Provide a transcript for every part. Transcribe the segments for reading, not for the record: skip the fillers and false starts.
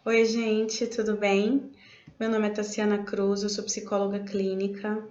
Oi, gente, tudo bem? Meu nome é Tassiana Cruz, eu sou psicóloga clínica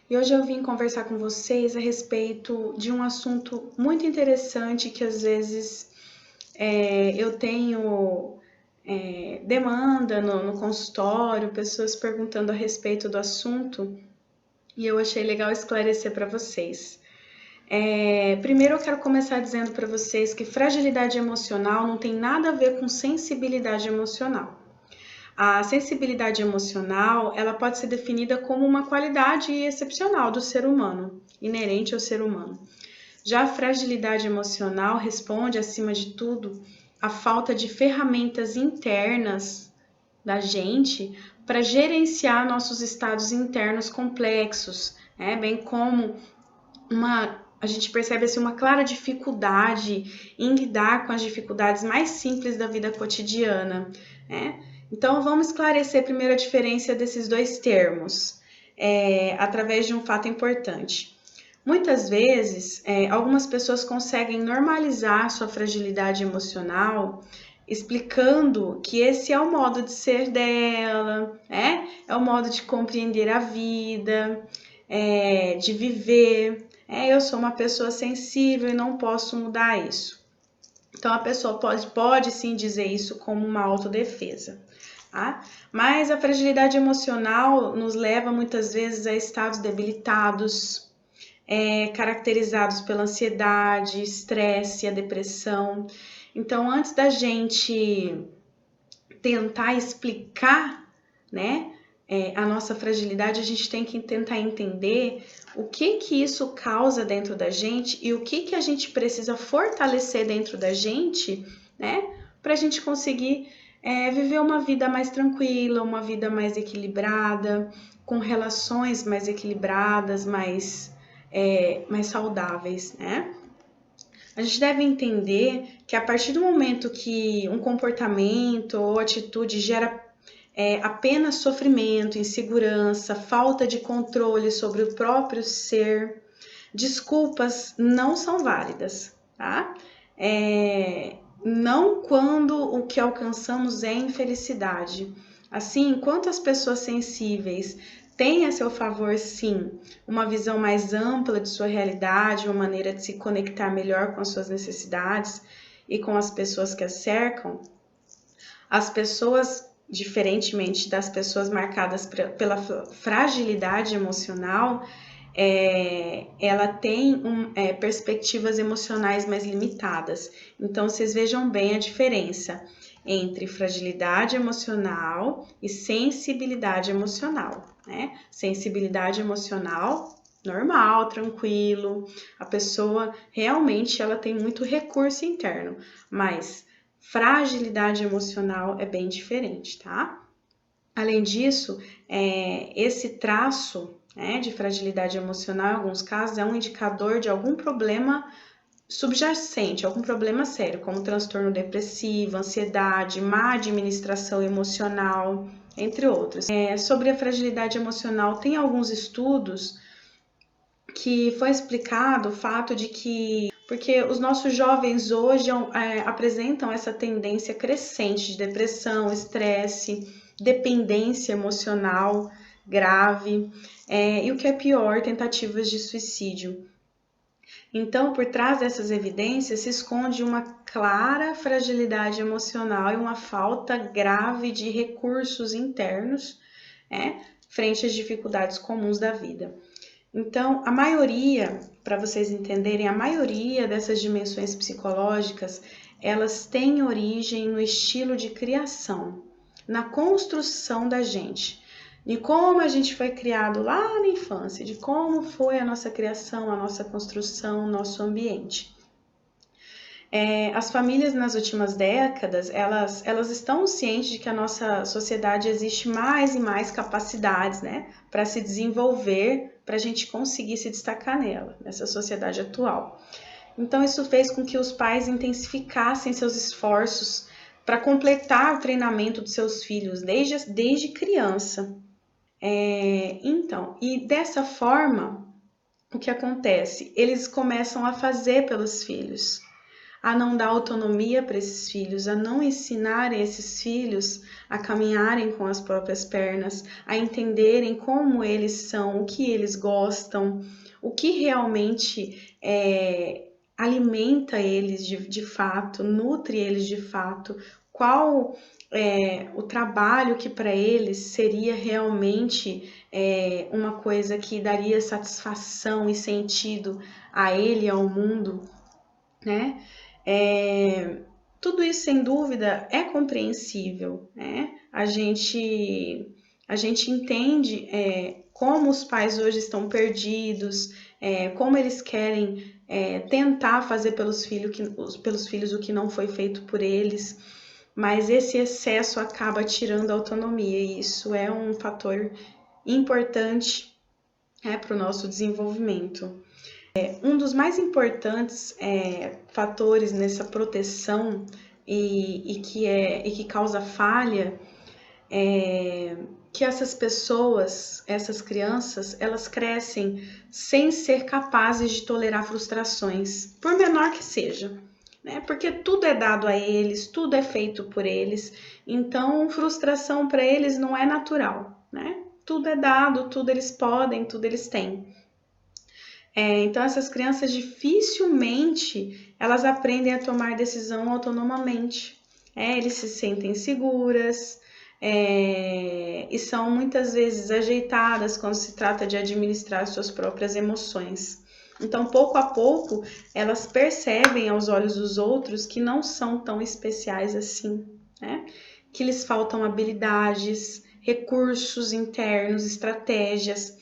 e hoje eu vim conversar com vocês a respeito de um assunto muito interessante que às vezes eu tenho demanda no consultório, pessoas perguntando a respeito do assunto e eu achei legal esclarecer para vocês. Primeiro eu quero começar dizendo para vocês que fragilidade emocional não tem nada a ver com sensibilidade emocional. A sensibilidade emocional, ela pode ser definida como uma qualidade excepcional do ser humano, inerente ao ser humano. Já a fragilidade emocional responde, acima de tudo, à falta de ferramentas internas da gente para gerenciar nossos estados internos complexos, bem como a gente percebe assim, uma clara dificuldade em lidar com as dificuldades mais simples da vida cotidiana, né? Então, vamos esclarecer primeiro a diferença desses dois termos, através de um fato importante. Muitas vezes, algumas pessoas conseguem normalizar sua fragilidade emocional, explicando que esse é o modo de ser dela, é o modo de compreender a vida, de viver. Eu sou uma pessoa sensível e não posso mudar isso. Então, a pessoa pode sim dizer isso como uma autodefesa. Tá? Mas a fragilidade emocional nos leva muitas vezes a estados debilitados, caracterizados pela ansiedade, estresse, a depressão. Então, antes da gente tentar explicar, né, a nossa fragilidade, a gente tem que tentar entender o que isso causa dentro da gente e o que a gente precisa fortalecer dentro da gente, né, para a gente conseguir viver uma vida mais tranquila, uma vida mais equilibrada, com relações mais equilibradas, mais saudáveis, né? A gente deve entender que a partir do momento que um comportamento ou atitude gera apenas sofrimento, insegurança, falta de controle sobre o próprio ser, desculpas não são válidas, tá? Não quando o que alcançamos é infelicidade. Assim, enquanto as pessoas sensíveis têm a seu favor, sim, uma visão mais ampla de sua realidade, uma maneira de se conectar melhor com as suas necessidades e com as pessoas que as cercam, as pessoas, diferentemente das pessoas marcadas pela fragilidade emocional, ela tem perspectivas emocionais mais limitadas. Então, vocês vejam bem a diferença entre fragilidade emocional e sensibilidade emocional, né? Sensibilidade emocional, normal, tranquilo, a pessoa realmente ela tem muito recurso interno, mas fragilidade emocional é bem diferente, tá? Além disso, esse traço de fragilidade emocional, em alguns casos, é um indicador de algum problema subjacente, algum problema sério, como transtorno depressivo, ansiedade, má administração emocional, entre outros. Sobre a fragilidade emocional, tem alguns estudos que foi explicado o fato de que porque os nossos jovens hoje apresentam essa tendência crescente de depressão, estresse, dependência emocional grave, e o que é pior, tentativas de suicídio. Então, por trás dessas evidências se esconde uma clara fragilidade emocional e uma falta grave de recursos internos, frente às dificuldades comuns da vida. Então, a maioria, para vocês entenderem, a maioria dessas dimensões psicológicas, elas têm origem no estilo de criação, na construção da gente, de como a gente foi criado lá na infância, de como foi a nossa criação, a nossa construção, o nosso ambiente. As famílias nas últimas décadas, elas estão cientes de que a nossa sociedade existe mais e mais capacidades, né, para se desenvolver, para a gente conseguir se destacar nela, nessa sociedade atual. Então, isso fez com que os pais intensificassem seus esforços para completar o treinamento dos seus filhos desde criança. Então, e dessa forma, o que acontece? Eles começam a fazer pelos filhos. a não dar autonomia para esses filhos, a não ensinarem esses filhos a caminharem com as próprias pernas, a entenderem como eles são, o que eles gostam, o que realmente alimenta eles de fato, nutre eles de fato, qual o trabalho que para eles seria realmente uma coisa que daria satisfação e sentido a ele e ao mundo, né? Tudo isso, sem dúvida, é compreensível, né? A gente entende como os pais hoje estão perdidos, como eles querem tentar fazer pelos filhos o que não foi feito por eles, mas esse excesso acaba tirando a autonomia, e isso é um fator importante para o nosso desenvolvimento. Um dos mais importantes fatores nessa proteção e que causa falha é que essas pessoas, essas crianças, elas crescem sem ser capazes de tolerar frustrações, por menor que seja, né? Porque tudo é dado a eles, tudo é feito por eles, então frustração para eles não é natural, né? Tudo é dado, tudo eles podem, tudo eles têm. Então essas crianças dificilmente elas aprendem a tomar decisão autonomamente. Eles se sentem seguras e são muitas vezes ajeitadas quando se trata de administrar suas próprias emoções. Então, pouco a pouco, elas percebem aos olhos dos outros que não são tão especiais assim, né? Que lhes faltam habilidades, recursos internos, estratégias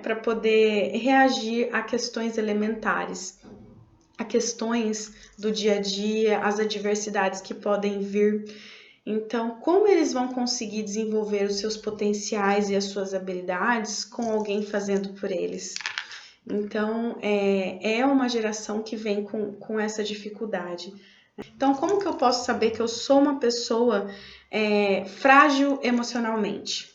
para poder reagir a questões elementares, a questões do dia a dia, as adversidades que podem vir. Então, como eles vão conseguir desenvolver os seus potenciais e as suas habilidades com alguém fazendo por eles? Então, é uma geração que vem com essa dificuldade. Então, como que eu posso saber que eu sou uma pessoa frágil emocionalmente?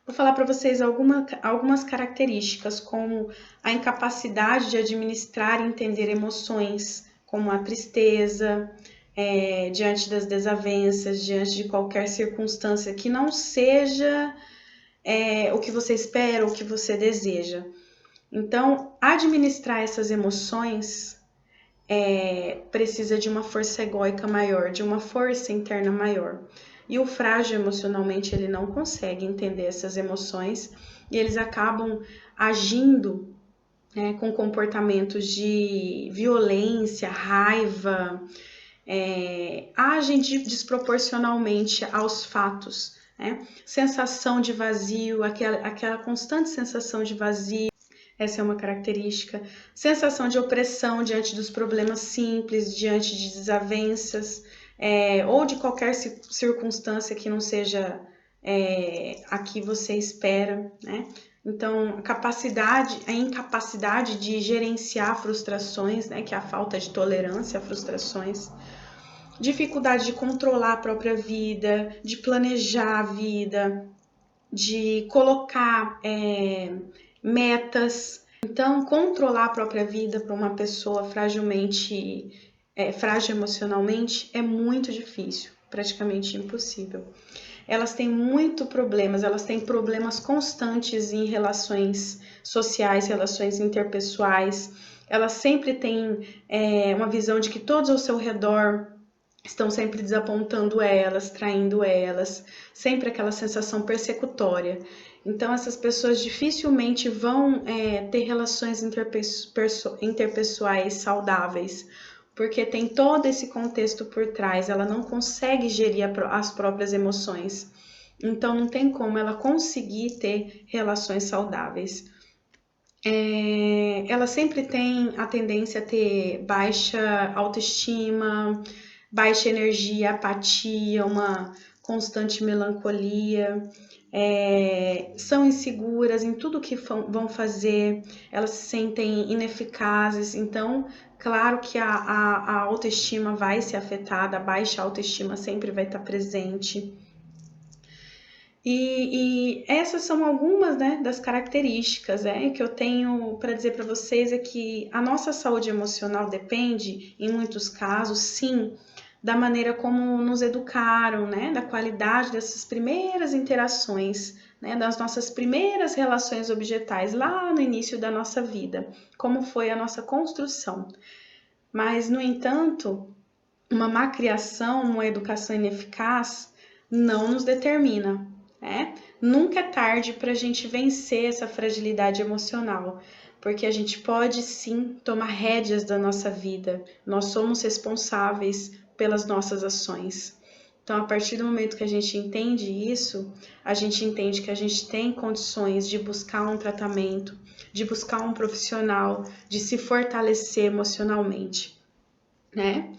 Vou falar para vocês algumas características, como a incapacidade de administrar e entender emoções, como a tristeza, diante das desavenças, diante de qualquer circunstância que não seja o que você espera ou o que você deseja. Então, administrar essas emoções precisa de uma força egóica maior, de uma força interna maior. E o frágil emocionalmente, ele não consegue entender essas emoções e eles acabam agindo com comportamentos de violência, raiva, agem desproporcionalmente aos fatos. Sensação de vazio, aquela constante sensação de vazio. Essa é uma característica. Sensação de opressão diante dos problemas simples, diante de desavenças, ou de qualquer circunstância que não seja a que você espera, né? Então, a incapacidade de gerenciar frustrações, né? Que é a falta de tolerância a frustrações. Dificuldade de controlar a própria vida, de planejar a vida, de colocar metas. Então, controlar a própria vida para uma pessoa frágil emocionalmente é muito difícil, praticamente impossível. Elas têm elas têm problemas constantes em relações sociais, relações interpessoais. Elas sempre têm uma visão de que todos ao seu redor estão sempre desapontando elas, traindo elas, sempre aquela sensação persecutória. Então, essas pessoas dificilmente vão ter relações interpessoais saudáveis, porque tem todo esse contexto por trás, ela não consegue gerir as próprias emoções. Então, não tem como ela conseguir ter relações saudáveis. Ela sempre tem a tendência a ter baixa autoestima, baixa energia, apatia, uma constante melancolia, são inseguras em tudo que vão fazer, elas se sentem ineficazes. Então, claro que a autoestima vai ser afetada, a baixa autoestima sempre vai estar presente. E essas são algumas, né, das características, que eu tenho para dizer para vocês, é que a nossa saúde emocional depende, em muitos casos, sim, da maneira como nos educaram, né, da qualidade dessas primeiras interações, né, das nossas primeiras relações objetais lá no início da nossa vida, como foi a nossa construção. Mas, no entanto, uma má criação, uma educação ineficaz, não nos determina, né? Nunca é tarde para a gente vencer essa fragilidade emocional, porque a gente pode sim tomar rédeas da nossa vida, nós somos responsáveis pelas nossas ações. Então, a partir do momento que a gente entende isso, a gente entende que a gente tem condições de buscar um tratamento, de buscar um profissional, de se fortalecer emocionalmente, né?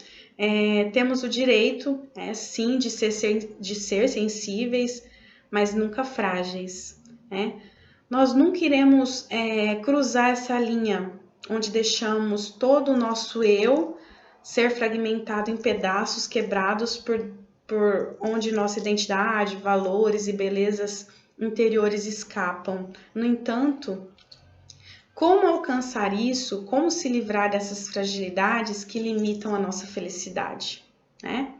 Temos o direito, sim, de ser sensíveis, mas nunca frágeis, né? Nós nunca iremos cruzar essa linha onde deixamos todo o nosso eu ser fragmentado em pedaços quebrados por onde nossa identidade, valores e belezas interiores escapam. No entanto, como alcançar isso? Como se livrar dessas fragilidades que limitam a nossa felicidade, né?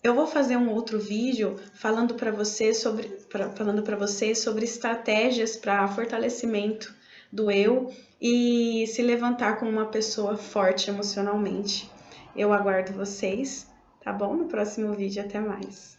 Eu vou fazer um outro vídeo falando para vocês sobre estratégias para fortalecimento do eu e se levantar como uma pessoa forte emocionalmente. Eu aguardo vocês, tá bom? No próximo vídeo, até mais.